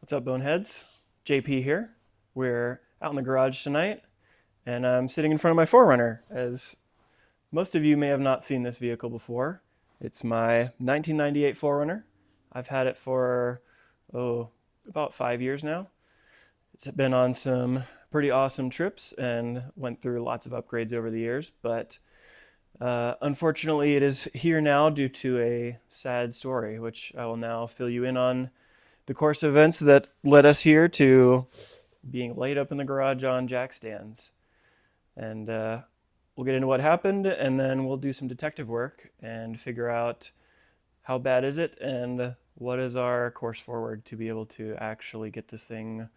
What's up, Boneheads? JP here. We're out in the garage tonight, and I'm sitting in front of my 4runner. As most of you may have not seen this vehicle before, it's my 1998 4runner. I've had it for, about 5 years now. It's been on some pretty awesome trips and went through lots of upgrades over the years, but unfortunately, it is here now due to a sad story, which I will now fill you in on the course of events that led us here to being laid up in the garage on jack stands. And we'll get into what happened, and then we'll do some detective work and figure out how bad is it and what is our course forward to be able to actually get this thing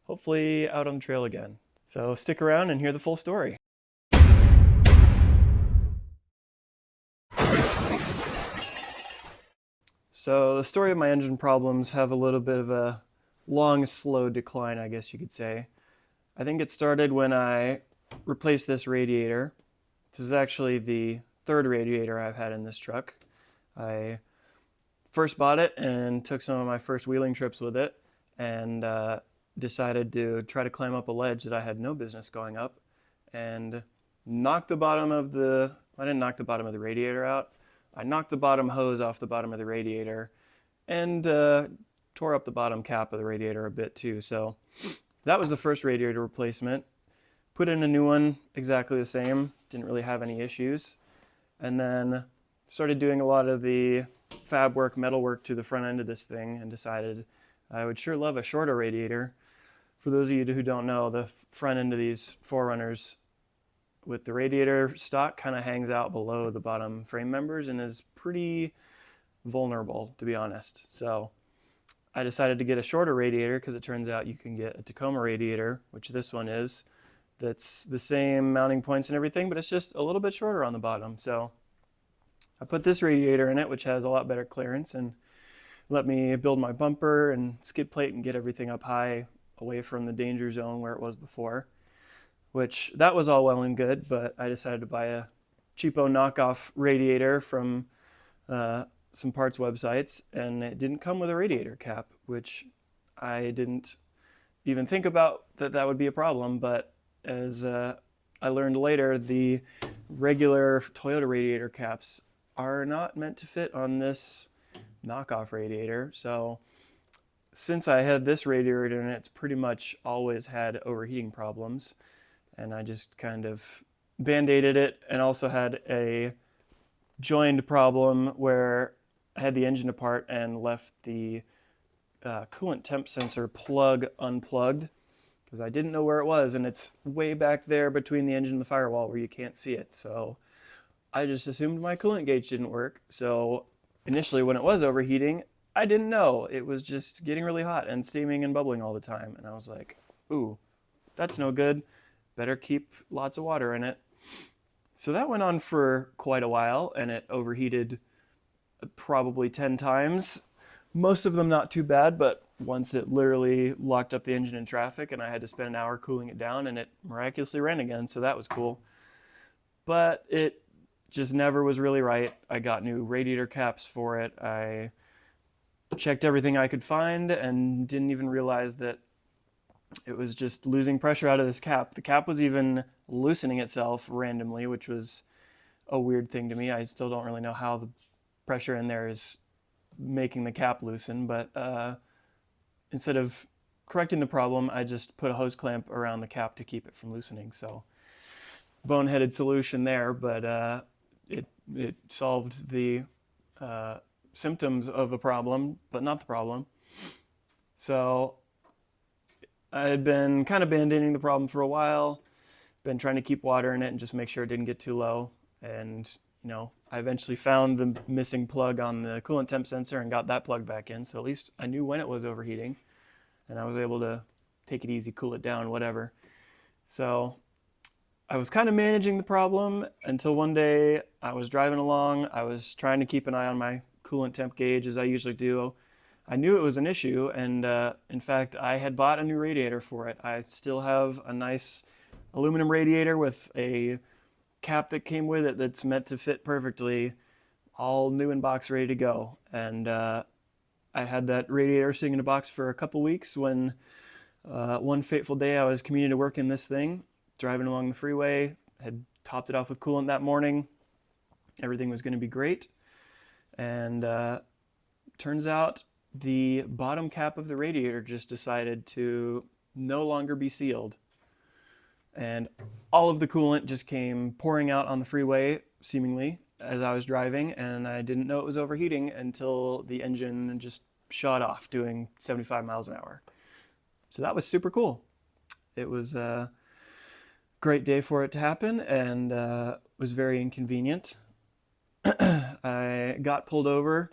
hopefully out on the trail again. So stick around and hear the full story. So the story of my engine problems have a little bit of a long, slow decline, I guess you could say. I think it started when I replaced this radiator. This is actually the third radiator I've had in this truck. I first bought it and took some of my first wheeling trips with it, and decided to try to climb up a ledge that I had no business going up, and knocked the bottom of the, I didn't knock the bottom of the radiator out. I knocked the bottom hose off the bottom of the radiator and tore up the bottom cap of the radiator a bit too. So that was the first radiator replacement. Put in a new one, exactly the same. Didn't really have any issues. And then started doing a lot of the fab work, metal work to the front end of this thing, and decided I would sure love a shorter radiator. For those of you who don't know, the front end of these 4runners with the radiator stock kind of hangs out below the bottom frame members and is pretty vulnerable, to be honest. So I decided to get a shorter radiator because it turns out you can get a Tacoma radiator, which this one is, that's the same mounting points and everything, but it's just a little bit shorter on the bottom. So I put this radiator in it, which has a lot better clearance, and let me build my bumper and skid plate and get everything up high away from the danger zone where it was before. Which that was all well and good, but I decided to buy a cheapo knockoff radiator from some parts websites, and it didn't come with a radiator cap, which I didn't even think about that would be a problem. But as I learned later, the regular Toyota radiator caps are not meant to fit on this knockoff radiator. So since I had this radiator in it, it's pretty much always had overheating problems. And I just kind of band-aided it, and also had a joined problem where I had the engine apart and left the coolant temp sensor plug unplugged because I didn't know where it was, and it's way back there between the engine and the firewall where you can't see it. So I just assumed my coolant gauge didn't work. So initially when it was overheating, I didn't know. It was just getting really hot and steaming and bubbling all the time. And I was like, ooh, that's no good. Better keep lots of water in it. So that went on for quite a while, and it overheated probably 10 times. Most of them not too bad, but once it literally locked up the engine in traffic and I had to spend an hour cooling it down, and it miraculously ran again, so that was cool. But it just never was really right. I got new radiator caps for it. I checked everything I could find and didn't even realize that it was just losing pressure out of this cap. The cap was even loosening itself randomly, which was a weird thing to me. I still don't really know how the pressure in there is making the cap loosen, but instead of correcting the problem, I just put a hose clamp around the cap to keep it from loosening. So boneheaded solution there, but it solved the symptoms of a problem, but not the problem. So I had been kind of band-aiding the problem for a while, been trying to keep water in it and just make sure it didn't get too low. And, I eventually found the missing plug on the coolant temp sensor and got that plug back in. So at least I knew when it was overheating, and I was able to take it easy, cool it down, whatever. So I was kind of managing the problem until one day I was driving along. I was trying to keep an eye on my coolant temp gauge, as I usually do. I knew it was an issue, and in fact, I had bought a new radiator for it. I still have a nice aluminum radiator with a cap that came with it that's meant to fit perfectly, all new in box, ready to go. And I I had that radiator sitting in a box for a couple weeks when one fateful day I was commuting to work in this thing, driving along the freeway, had topped it off with coolant that morning. Everything was going to be great. And turns out the bottom cap of the radiator just decided to no longer be sealed. And all of the coolant just came pouring out on the freeway, seemingly, as I was driving, and I didn't know it was overheating until the engine just shot off doing 75 miles an hour. So that was super cool. It was a great day for it to happen, and was very inconvenient. I got pulled over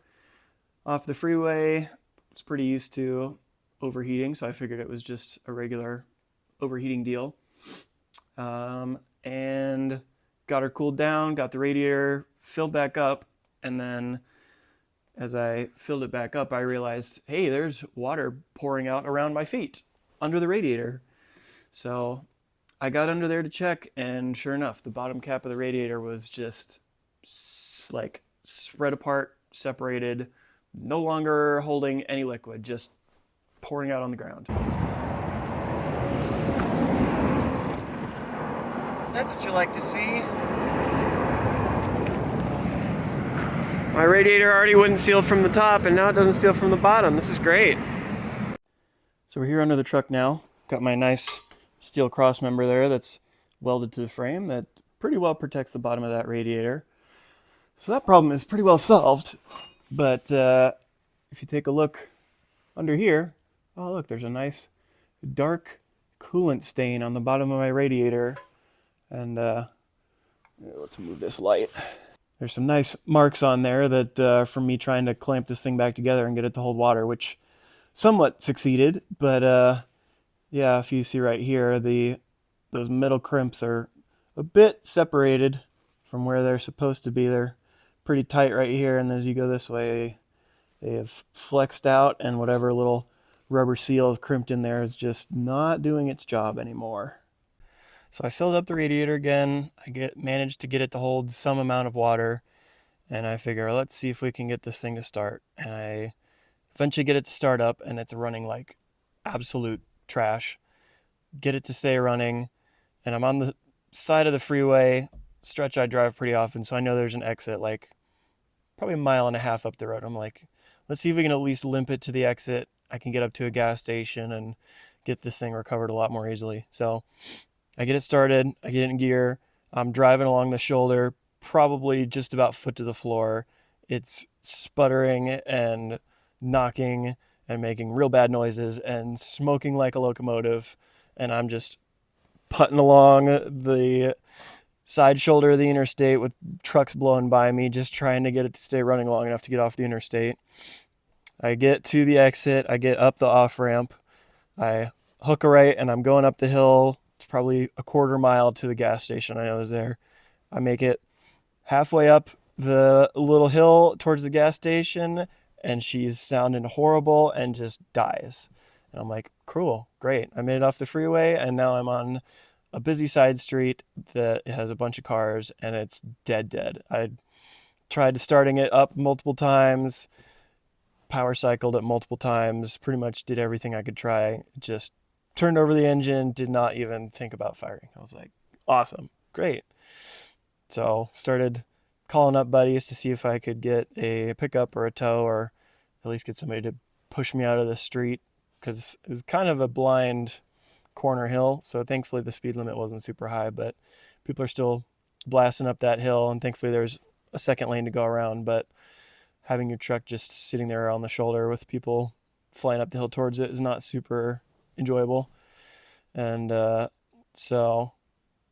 off the freeway. Was pretty used to overheating, so I figured it was just a regular overheating deal. And got her cooled down, got the radiator filled back up, and then as I filled it back up, I realized, hey, there's water pouring out around my feet under the radiator. So I got under there to check, and sure enough, the bottom cap of the radiator was just like spread apart, separated, no longer holding any liquid, just pouring out on the ground. That's what you like to see. My radiator already wouldn't seal from the top, and now it doesn't seal from the bottom. This is great. So we're here under the truck now. Got my nice steel cross member there that's welded to the frame that pretty well protects the bottom of that radiator. So that problem is pretty well solved. But if you take a look under here, oh look, there's a nice dark coolant stain on the bottom of my radiator. And let's move this light. There's some nice marks on there that from me trying to clamp this thing back together and get it to hold water, which somewhat succeeded. But yeah, if you see right here, those middle crimps are a bit separated from where they're supposed to be. They're pretty tight right here, and as you go this way, they have flexed out, and whatever little rubber seal is crimped in there is just not doing its job anymore. So I filled up the radiator again. I managed to get it to hold some amount of water, and I figure, let's see if we can get this thing to start. And I eventually get it to start up, and it's running like absolute trash. Get it to stay running, and I'm on the side of the freeway, stretch I drive pretty often, so I know there's an exit like probably a mile and a half up the road. I'm like, let's see if we can at least limp it to the exit. I can get up to a gas station and get this thing recovered a lot more easily. So I get it started, I get it in gear, I'm driving along the shoulder, probably just about foot to the floor. It's sputtering and knocking and making real bad noises and smoking like a locomotive, and I'm just putting along the side shoulder of the interstate with trucks blowing by me, just trying to get it to stay running long enough to get off the interstate. I get to the exit, I get up the off-ramp, I hook a right, and I'm going up the hill. It's probably a quarter mile to the gas station I know is there. I make it halfway up the little hill towards the gas station, and she's sounding horrible and just dies. And I'm like, cool, great. I made it off the freeway, and now I'm on a busy side street that has a bunch of cars, and it's dead. I tried starting it up multiple times, power cycled it multiple times, pretty much did everything I could try, just turned over the engine, did not even think about firing. I was like, awesome, great. So started calling up buddies to see if I could get a pickup or a tow, or at least get somebody to push me out of the street, because it was kind of a blind corner hill. So thankfully the speed limit wasn't super high, but people are still blasting up that hill, and thankfully there's a second lane to go around. But having your truck just sitting there on the shoulder with people flying up the hill towards it is not super enjoyable. And so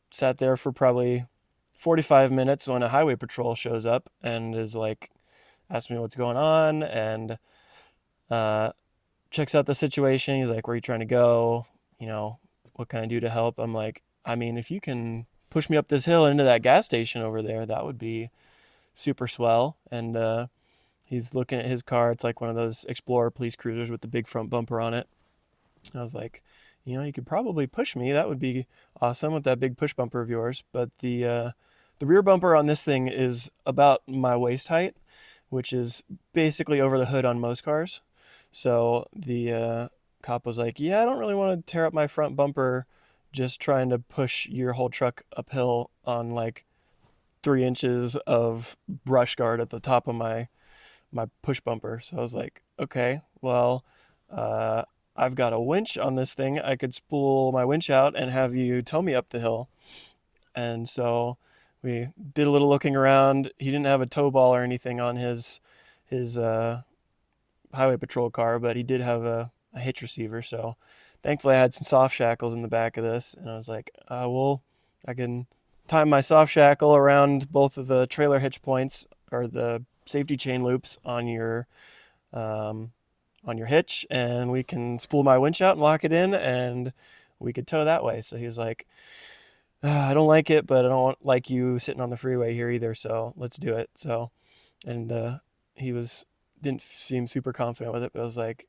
sat there for probably 45 minutes when a highway patrol shows up and is like, asks me what's going on, and checks out the situation. He's like, where are you trying to go? You know, what can I do to help? I'm like, I mean, if you can push me up this hill into that gas station over there, that would be super swell. And he's looking at his car. It's like one of those Explorer police cruisers with the big front bumper on it. I was like, you know, you could probably push me. That would be awesome with that big push bumper of yours. But the rear bumper on this thing is about my waist height, which is basically over the hood on most cars. So the cop was like, yeah, I don't really want to tear up my front bumper just trying to push your whole truck uphill on like 3 inches of brush guard at the top of my push bumper. So I was like, okay, well, uh, I've got a winch on this thing. I could spool my winch out and have you tow me up the hill. And so we did a little looking around. He didn't have a tow ball or anything on his highway patrol car, but he did have a hitch receiver. So thankfully, I had some soft shackles in the back of this, and I was like, well, I can tie my soft shackle around both of the trailer hitch points or the safety chain loops um, on your hitch, and we can spool my winch out and lock it in, and we could tow that way. So he was like, I don't like it, but I don't like you sitting on the freeway here either. So let's do it. So, and he was didn't seem super confident with it, but I was like,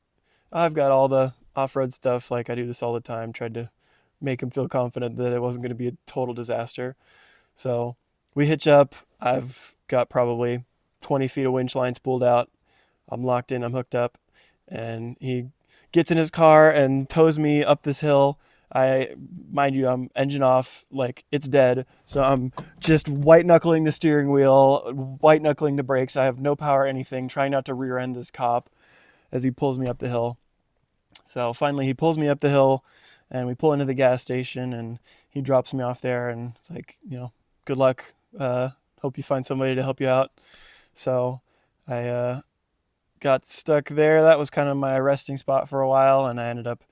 I've got all the off-road stuff. Like I do this all the time. Tried to make him feel confident that it wasn't going to be a total disaster. So we hitch up. I've got probably 20 feet of winch line spooled out. I'm locked in. I'm hooked up, and he gets in his car and tows me up this hill. Mind you, I'm engine off, like it's dead. So I'm just white knuckling the steering wheel, white knuckling the brakes. I have no power or anything, trying not to rear end this cop as he pulls me up the hill. So finally he pulls me up the hill and we pull into the gas station and he drops me off there and it's like, good luck. Hope you find somebody to help you out. So I got stuck there. That was kind of my resting spot for a while, and I ended up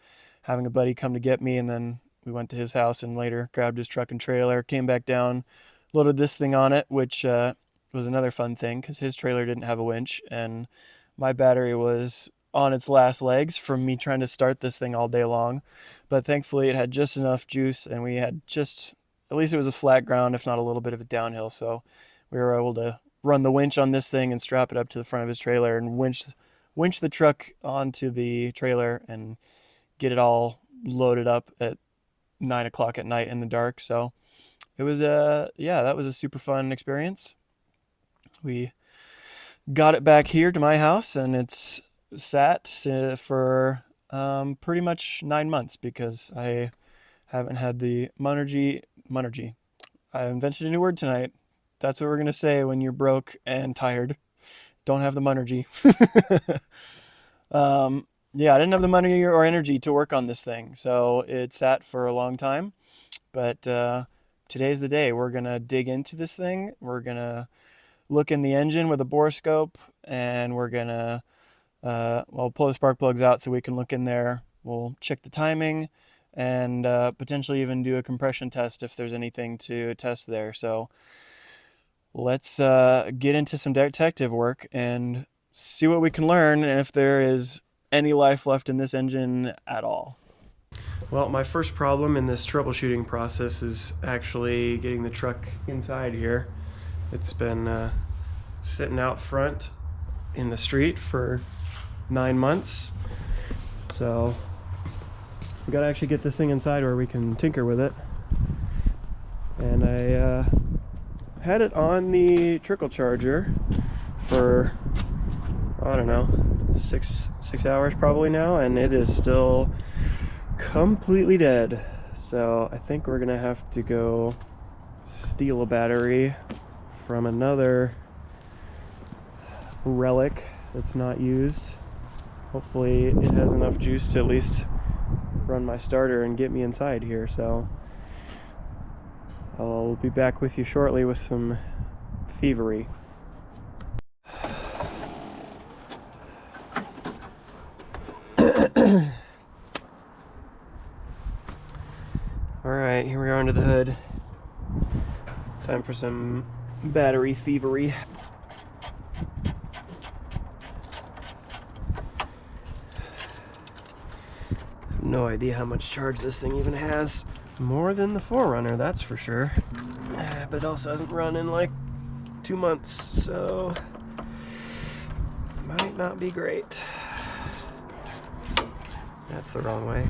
having a buddy come to get me, and then we went to his house and later grabbed his truck and trailer, came back down, loaded this thing on it, which was another fun thing because his trailer didn't have a winch and my battery was on its last legs from me trying to start this thing all day long. But thankfully it had just enough juice and we had at least it was a flat ground, if not a little bit of a downhill. So we were able to run the winch on this thing and strap it up to the front of his trailer and winch the truck onto the trailer and get it all loaded up at 9 o'clock at night in the dark. So it was that was a super fun experience. We got it back here to my house and it's sat for pretty much 9 months because I haven't had the Monergy. I invented a new word tonight. That's what we're going to say when you're broke and tired. Don't have the Monergy. Yeah, I didn't have the money or energy to work on this thing, so it sat for a long time. But today's the day. We're going to dig into this thing. We're going to look in the engine with a borescope, and we're going to pull the spark plugs out so we can look in there. We'll check the timing and potentially even do a compression test if there's anything to test there. So let's get into some detective work and see what we can learn and if there is any life left in this engine at all. Well, my first problem in this troubleshooting process is actually getting the truck inside here. It's been sitting out front in the street for 9 months. So we gotta actually get this thing inside where we can tinker with it. And I had it on the trickle charger for, I don't know, six hours probably now, and it is still completely dead. So I think we're gonna have to go steal a battery from another relic that's not used. Hopefully it has enough juice to at least run my starter and get me inside here. So I'll be back with you shortly with some thievery. Alright, here we are under the hood. Time for some battery thievery. No idea how much charge this thing even has. More than the 4runner, that's for sure. But it also hasn't run in like 2 months, so might not be great. That's the wrong way.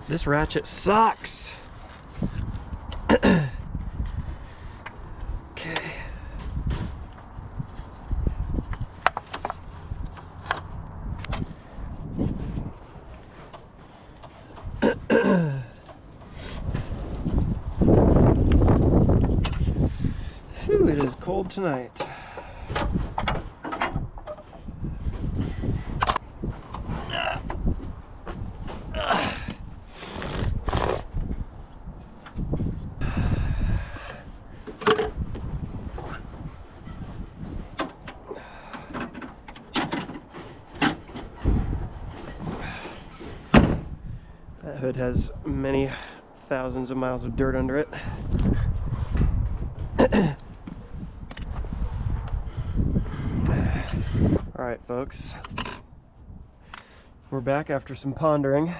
This ratchet sucks! Okay. cold tonight. That hood has many thousands of miles of dirt under it. Alright folks, we're back after some pondering.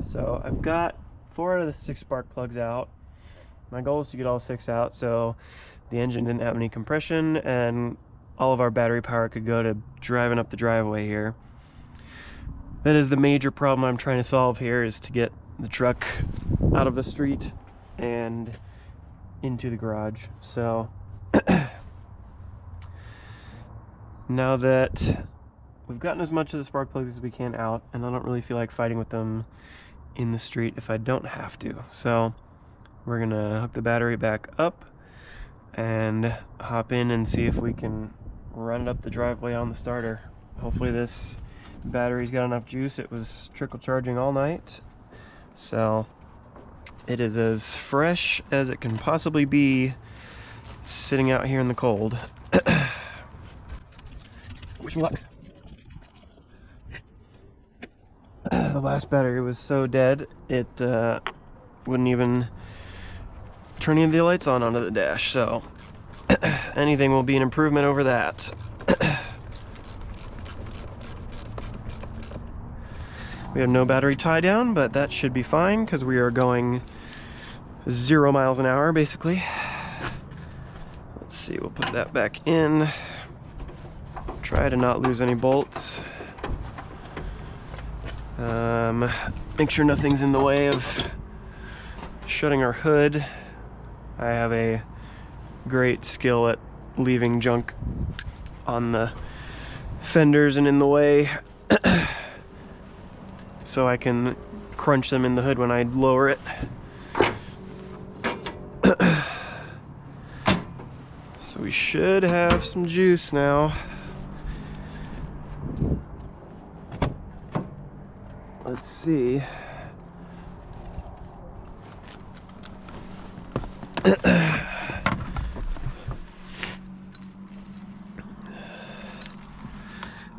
So I've got 4 out of the 6 spark plugs out. My goal is to get all 6 out so the engine didn't have any compression and all of our battery power could go to driving up the driveway here. That is the major problem I'm trying to solve here, is to get the truck out of the street and into the garage. So now that we've gotten as much of the spark plugs as we can out, and I don't really feel like fighting with them in the street if I don't have to. So we're gonna hook the battery back up and hop in and see if we can run it up the driveway on the starter. Hopefully this battery's got enough juice. It was trickle charging all night, so it is as fresh as it can possibly be sitting out here in the cold. Wish me luck. The last battery was so dead it wouldn't even turn any of the lights on onto the dash, so anything will be an improvement over that. We have no battery tie down, but that should be fine because we are going 0 miles an hour basically. Let's see, we'll put that back in. Try to not lose any bolts. Make sure nothing's in the way of shutting our hood. I have a great skill at leaving junk on the fenders and in the way so I can crunch them in the hood when I lower it. So we should have some juice now. Let's see.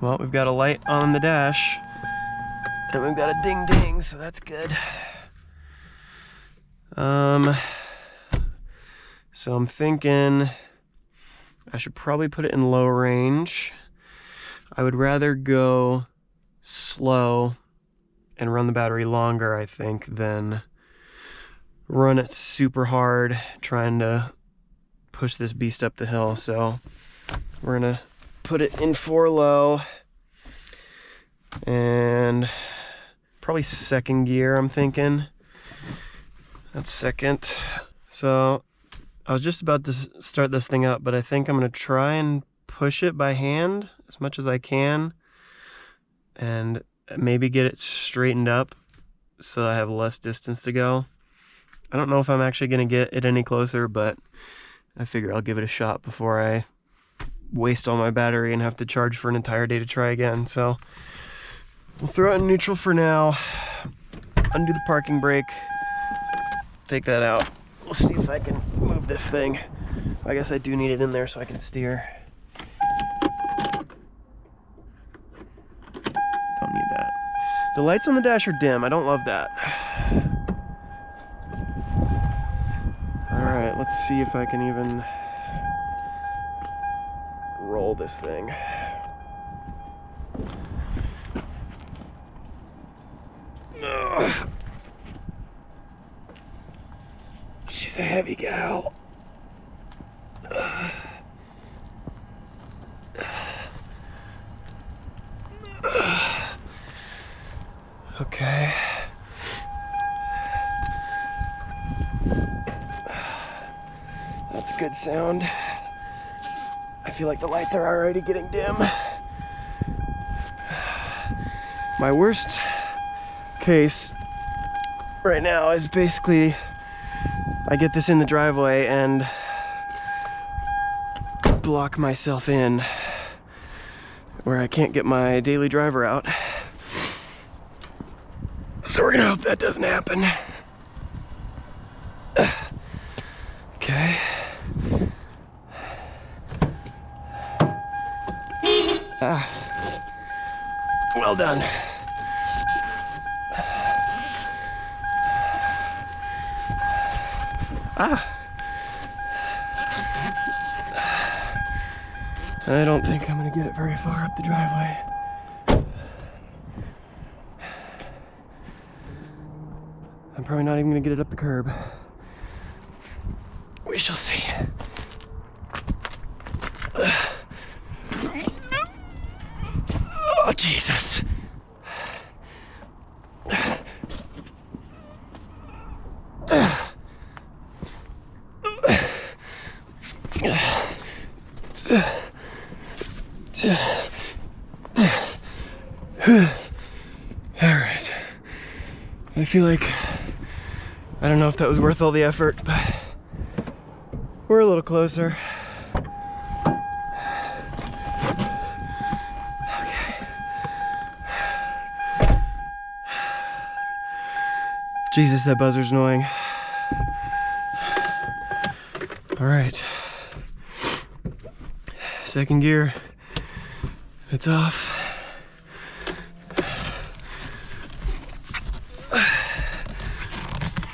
Well, we've got a light on the dash and we've got a ding ding, so that's good. So I'm thinking I should probably put it in low range. I would rather go slow and run the battery longer, I think, than run it super hard trying to push this beast up the hill. So we're gonna put it in 4 low and probably 2nd gear, I'm thinking. That's 2nd. So I was just about to start this thing up, but I think I'm gonna try and push it by hand as much as I can and maybe get it straightened up so I have less distance to go. I don't know if I'm actually gonna get it any closer, but I figure I'll give it a shot before I waste all my battery and have to charge for an entire day to try again. So we'll throw it in neutral for now, undo the parking brake, take that out. We'll see if I can move this thing. I guess I do need it in there so I can steer. Don't need that. The lights on the dash are dim. I don't love that. Alright, let's see if I can even roll this thing. Ugh. She's a heavy gal. Okay. That's a good sound. I feel like the lights are already getting dim. My worst case right now is basically I get this in the driveway and block myself in where I can't get my daily driver out. So we're gonna hope that doesn't happen. Okay. Well done. I don't think I'm gonna get it very far up the driveway. I'm probably not even gonna get it up the curb. We shall see. Oh, Jesus. Alright. I feel like, I don't know if that was worth all the effort, but we're a little closer. Okay. Jesus, that buzzer's annoying. Alright. Second gear. It's off.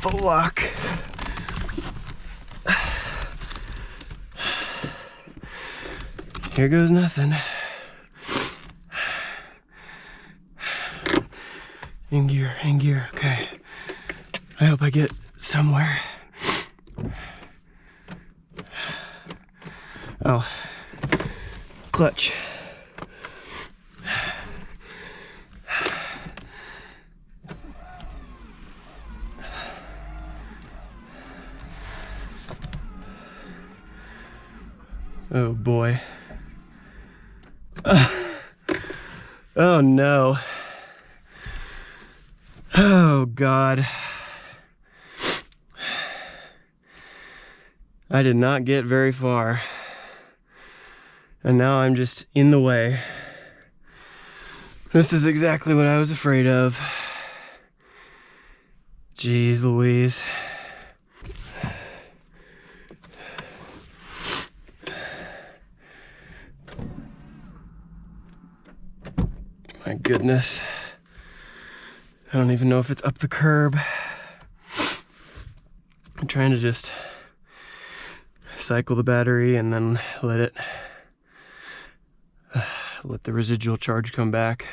Full lock. Here goes nothing. In gear, okay. I hope I get somewhere. Oh, clutch. Oh boy. Oh no. Oh God. I did not get very far. And now I'm just in the way. This is exactly what I was afraid of. Jeez Louise. My goodness. I don't even know if it's up the curb. I'm trying to just cycle the battery and then let the residual charge come back.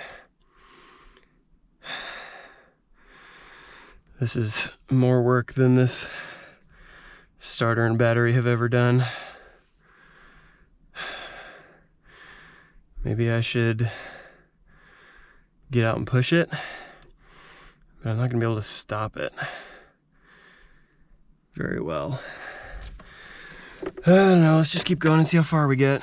This is more work than this starter and battery have ever done. Maybe I should get out and push it, but I'm not gonna be able to stop it very well. I don't know, let's just keep going and see how far we get.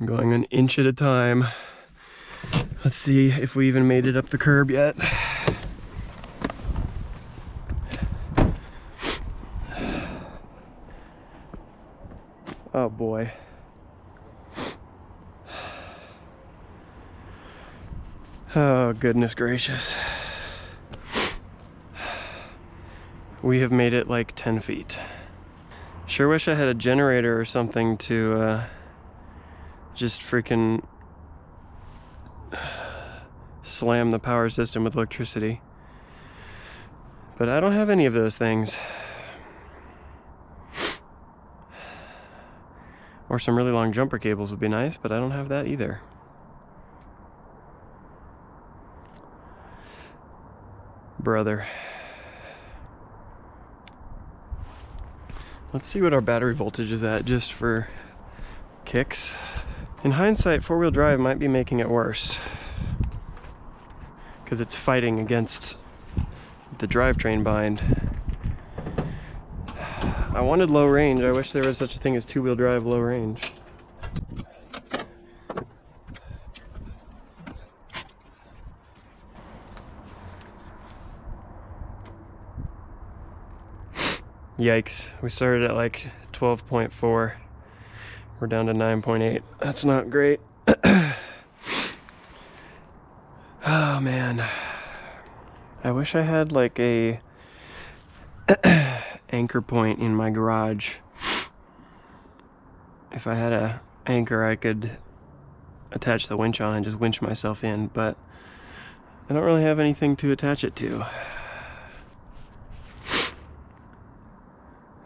I'm going an inch at a time. Let's see if we even made it up the curb yet. Oh boy. Oh goodness gracious. We have made it like 10 feet. Sure wish I had a generator or something to just freaking slam the power system with electricity. But I don't have any of those things. Or some really long jumper cables would be nice, but I don't have that either. Brother. Let's see what our battery voltage is at, just for kicks. In hindsight, four-wheel drive might be making it worse, because it's fighting against the drivetrain bind. I wanted low range. I wish there was such a thing as two-wheel drive low range. Yikes, we started at like 12.4. We're down to 9.8. That's not great. Oh man. I wish I had like a anchor point in my garage. If I had a anchor, I could attach the winch on and just winch myself in, but I don't really have anything to attach it to.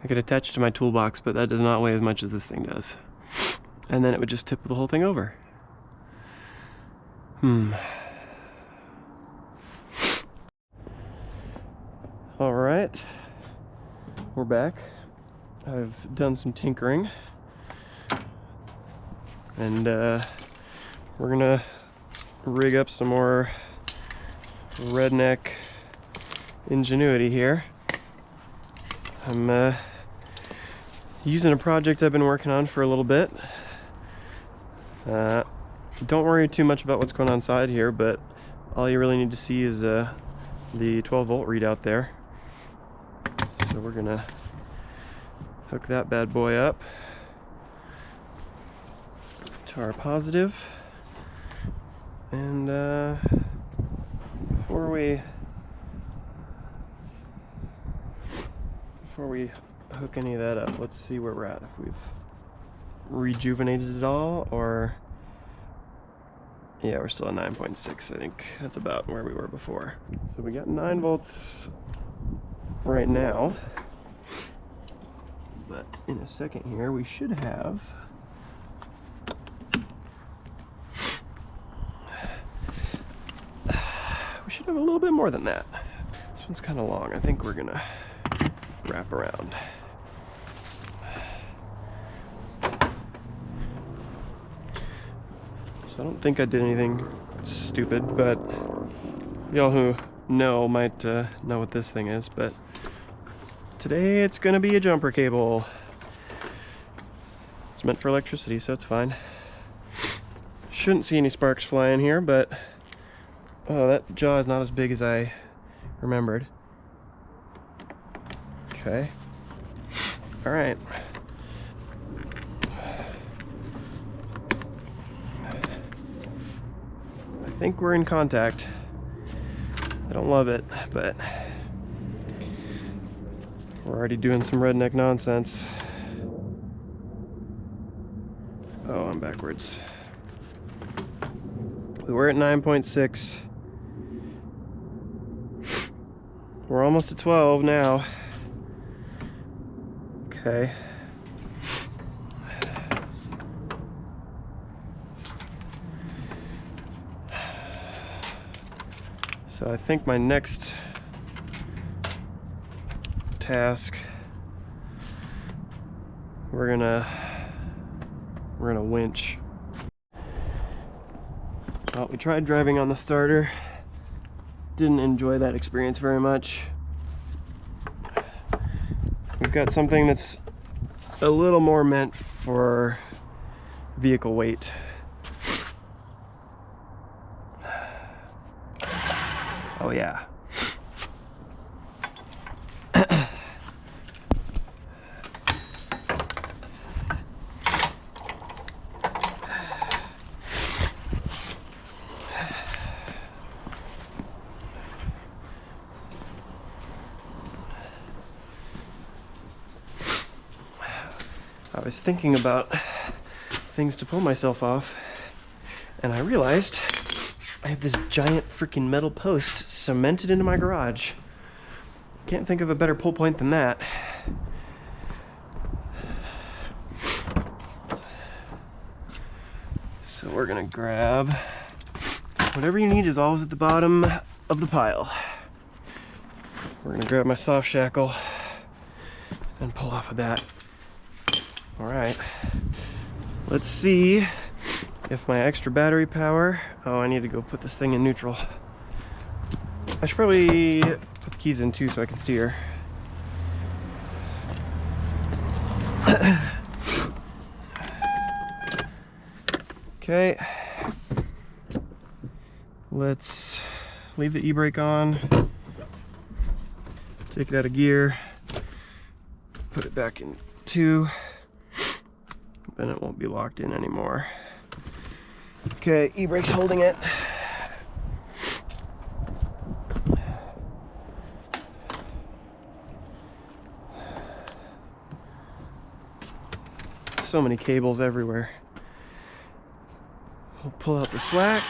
I could attach it to my toolbox, but that does not weigh as much as this thing does. And then it would just tip the whole thing over. All right, we're back. I've done some tinkering, and we're gonna rig up some more redneck ingenuity here. I'm using a project I've been working on for a little bit. Don't worry too much about what's going on inside here, but all you really need to see is the 12 volt readout there. So we're gonna hook that bad boy up to our positive. And before we hook any of that up, let's see where we're at. If we've rejuvenated it all, or yeah, we're still at 9.6. I think that's about where we were before. So we got 9 volts right now, but in a second here we should have a little bit more than that. This one's kind of long. I think we're gonna wrap around. So I don't think I did anything stupid, but y'all who know might know what this thing is. But today it's gonna be a jumper cable. It's meant for electricity, so it's fine. Shouldn't see any sparks flying here, but oh, that jaw is not as big as I remembered. Okay. All right. I think we're in contact. I don't love it, but we're already doing some redneck nonsense. Oh, I'm backwards. We were at 9.6. We're almost at 12 now. Okay. So I think my next task, we're gonna winch. Well, we tried driving on the starter. Didn't enjoy that experience very much. We've got something that's a little more meant for vehicle weight. Oh yeah. I was thinking about things to pull myself off, and I realized I have this giant freaking metal post cemented into my garage. Can't think of a better pull point than that. So we're gonna grab whatever you need is always at the bottom of the pile. We're gonna grab my soft shackle and pull off of that. All right, let's see if my extra battery power, oh, I need to go put this thing in neutral. I should probably put the keys in too so I can steer. Okay, let's leave the e-brake on, take it out of gear, Put it back in 2. Then it won't be locked in anymore. Okay, e-brake's holding it. So many cables everywhere. We'll pull out the slack.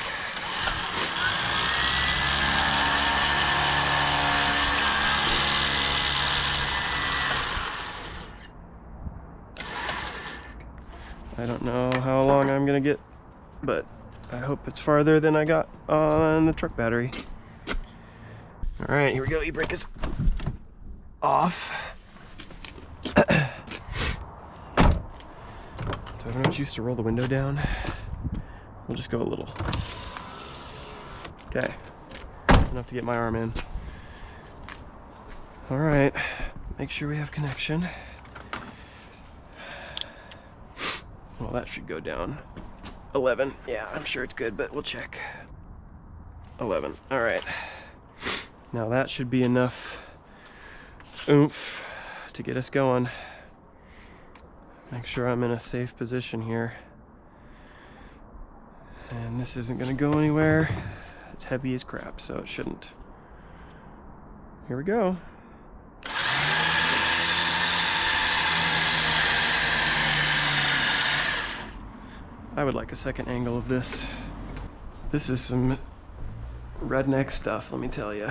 I don't know how long I'm gonna get, but I hope it's farther than I got on the truck battery. All right, here we go. E-brake is off. Do I have enough juice to roll the window down? We'll just go a little. Okay, enough to get my arm in. All right, make sure we have connection. Well, that should go down. 11. Yeah, I'm sure it's good, but we'll check. 11. All right. Now that should be enough oomph to get us going. Make sure I'm in a safe position here. And this isn't going to go anywhere. It's heavy as crap, so it shouldn't. Here we go. I would like a second angle of this. This is some redneck stuff, let me tell you.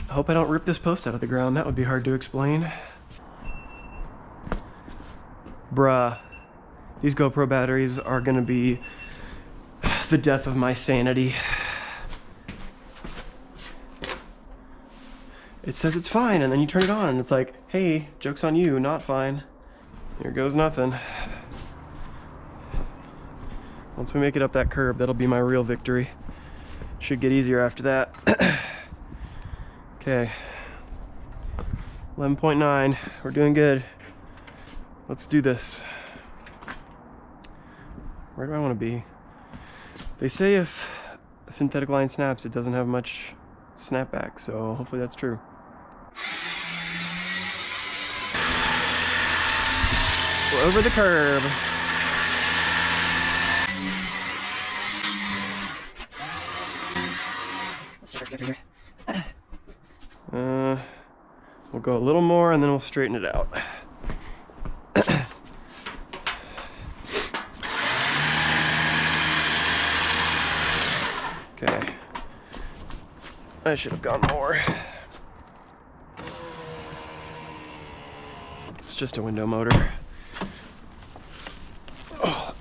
I hope I don't rip this post out of the ground. That would be hard to explain. Bruh, these GoPro batteries are gonna be the death of my sanity. It says it's fine, and then you turn it on, and it's like, hey, joke's on you, not fine. Here goes nothing. Once we make it up that curb, that'll be my real victory. Should get easier after that. Okay. 11.9. We're doing good. Let's do this. Where do I want to be? They say if a synthetic line snaps, it doesn't have much snapback, so hopefully that's true. We're over the curb. We'll go a little more and then we'll straighten it out. Okay. I should have gone more. It's just a window motor. Oh.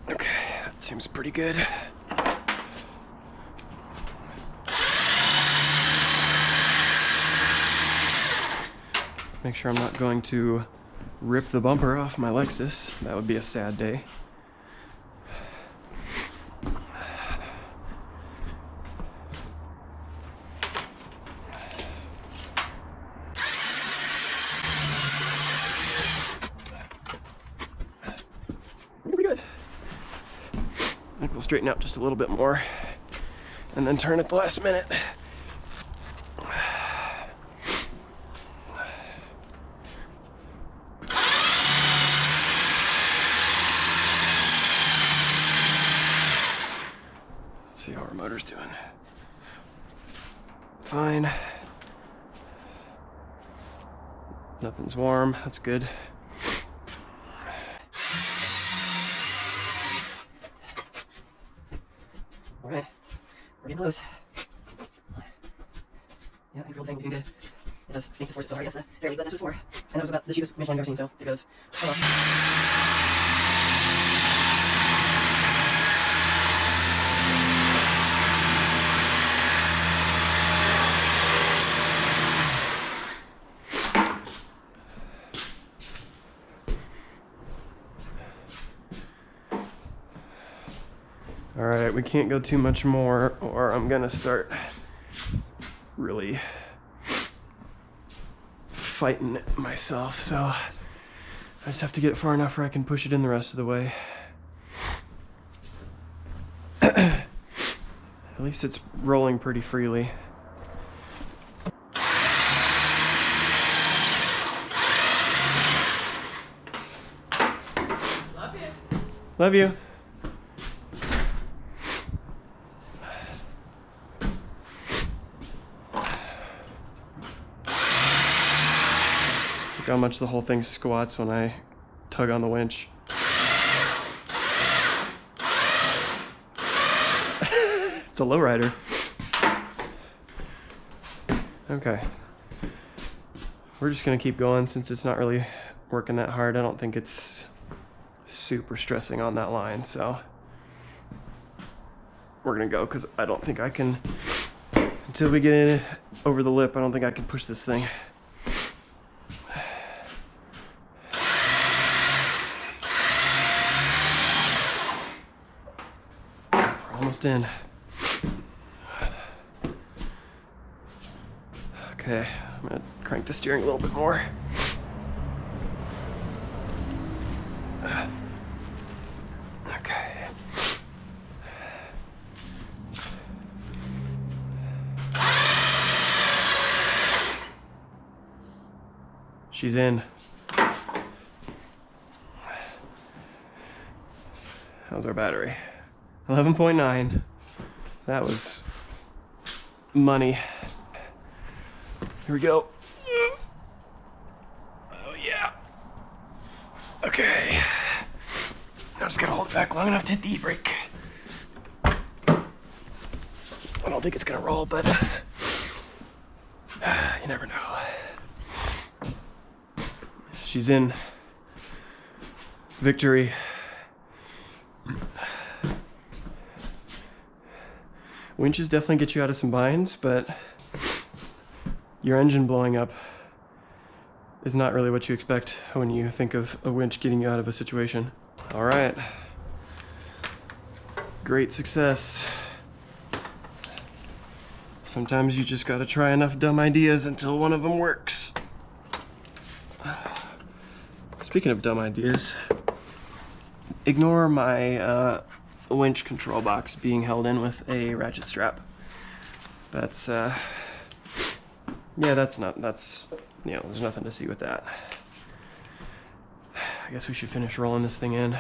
Okay, that seems pretty good. Make sure I'm not going to rip the bumper off my Lexus. That would be a sad day. Pretty good. I think we'll straighten out just a little bit more and then turn at the last minute. See how our motor's doing. Fine. Nothing's warm, that's good. Alright, we're getting close. Yeah, I think we're saying we can get it. It does sneak to force itself right against the fairly, but that's what it's for. And that was about the cheapest Winch line I've ever seen, so it goes. Alright, we can't go too much more or I'm gonna start really fighting myself, so I just have to get it far enough where I can push it in the rest of the way. At least it's rolling pretty freely. Love you. Look how much the whole thing squats when I tug on the winch. It's a lowrider. Okay. We're just gonna keep going since it's not really working that hard. I don't think it's super stressing on that line, so we're gonna go because I don't think I can, until we get in over the lip, I don't think I can push this thing. We're almost in. Okay, I'm gonna crank the steering a little bit more. Okay. She's in. How's our battery? 11.9. That was money. Here we go. Oh yeah. Okay. I'm just gonna hold it back long enough to hit the e-brake. I don't think it's gonna roll, but you never know. She's in. Victory. Winches definitely get you out of some binds, but your engine blowing up is not really what you expect when you think of a winch getting you out of a situation. All right. Great success. Sometimes you just gotta try enough dumb ideas until one of them works. Speaking of dumb ideas, ignore my winch control box being held in with a ratchet strap. That's yeah, there's nothing to see with that. I guess we should finish rolling this thing in.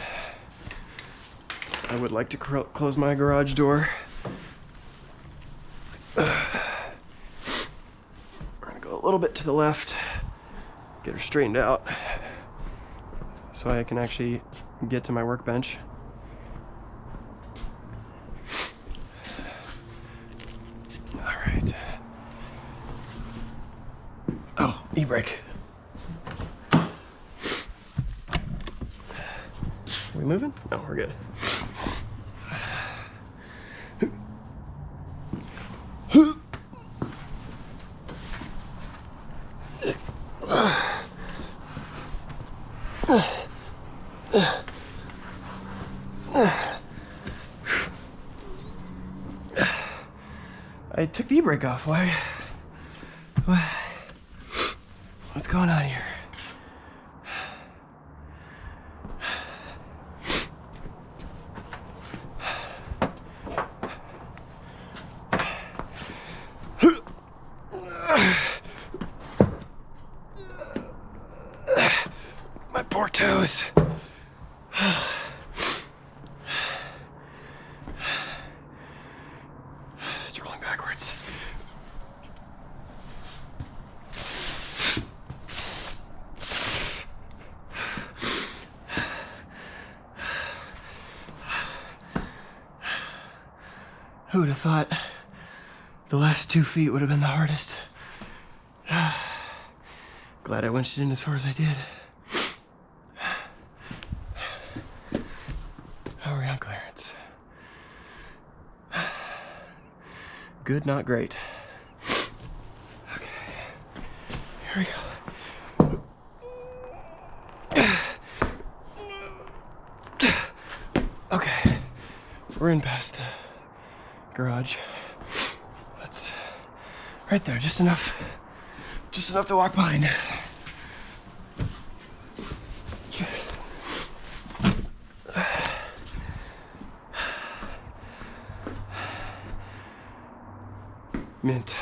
I would like to close my garage door. We're gonna go a little bit to the left, get her straightened out, so I can actually get to my workbench. All right. Oh, e-brake. Are we moving? No, we're good. I took the e-brake off. Why? What's going on here? My poor toes. It's rolling backwards. Who would have thought the last 2 feet would have been the hardest? Glad I winched it in as far as I did. How are we on clearance? Good, not great. Okay, here we go. Okay, we're in past the garage. That's right there, just enough to walk behind. Mint.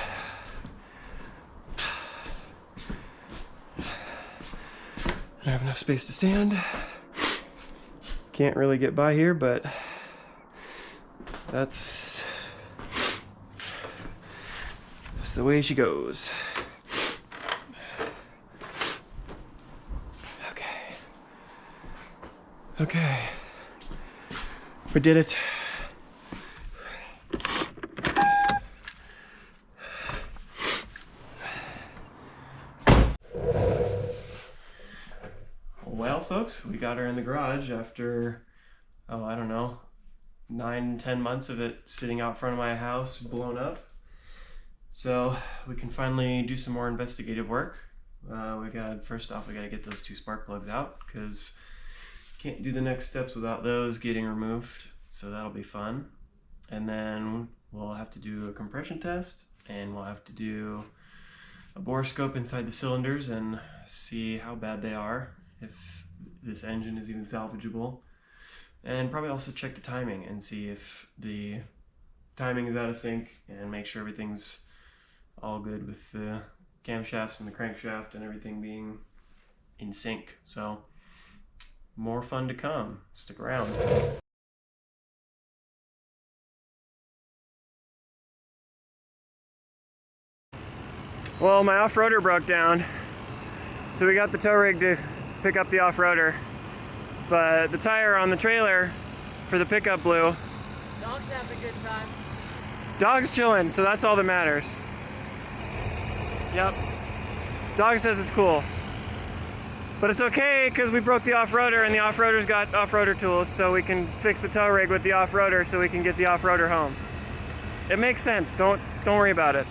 I have enough space to stand. Can't really get by here, but that's the way she goes. Okay, we did it. Well, folks, we got her in the garage after, oh, I don't know, 9-10 months of it sitting out front of my house, blown up. So we can finally do some more investigative work. First off, we gotta get those 2 spark plugs out, because can't do the next steps without those getting removed, so that'll be fun. And then we'll have to do a compression test, and we'll have to do a borescope inside the cylinders and see how bad they are, if this engine is even salvageable, and probably also check the timing and see if the timing is out of sync, and make sure everything's all good with the camshafts and the crankshaft and everything being in sync. So more fun to come. Stick around. Well, my off-roader broke down, so we got the tow rig to pick up the off-roader, but the tire on the trailer for the pickup blew. Dog's having a good time. Dog's chilling, so that's all that matters. Yep. Dog says it's cool. But it's okay, because we broke the off-roader, and the off-roader's got off-roader tools, so we can fix the tow rig with the off-roader so we can get the off-roader home. It makes sense. Don't worry about it.